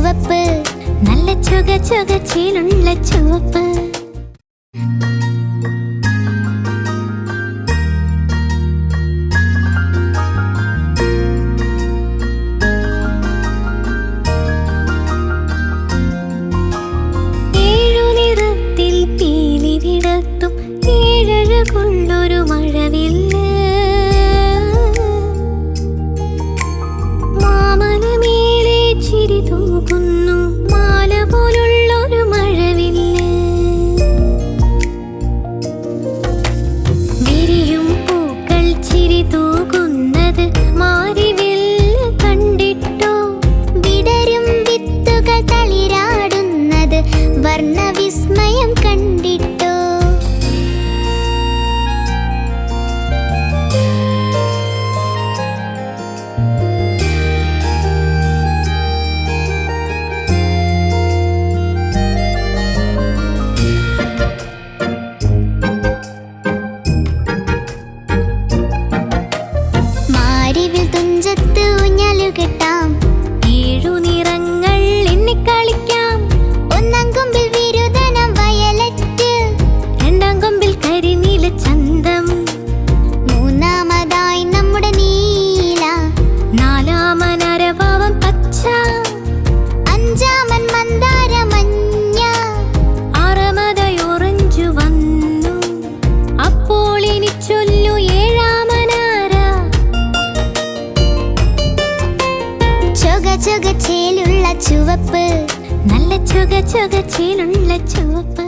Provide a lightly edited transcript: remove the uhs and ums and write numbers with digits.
ചുവപ്പ്, നല്ല ചുകച്ചിലുള്ള ചുവപ്പ്. ൊരു മഴവില്ല് മാമലമേലെ ചിരി തൂകുന്നു, മാല പോലുള്ളൊരു മഴവില്ല്. വിരിയും പൂക്കൾ ചിരി തൂകുന്നത് മാരിവില്ല് കണ്ടിട്ടോ? വിടരും വിത്തുകൾ തളിരാടുന്നത് വർണ്ണവിസ്മയം കണ്ടിട്ടോ? തുഞ്ചത്ത് ഊഞ്ഞാലുകെട്ടാം, 7 നിറങ്ങൾ എണ്ണിക്കളിക്കാം. 1 കൊമ്പിൽ വിരുദനം വയലറ്റ്, 2 കൊമ്പിൽ കരിനീല ചന്തം, 3 നമ്മുടെ നീല, 4 അരവാവം പച്ച, 5 മന്ദാര മഞ്ഞ, 6 ഓറഞ്ചു വന്നു. അപ്പോൾ ഇനി ചൊല്ലു 7 ചുകച്ചിലുള്ള ചുവപ്പ്, നല്ല ചുകച്ചിലുള്ള ചുവപ്പ്.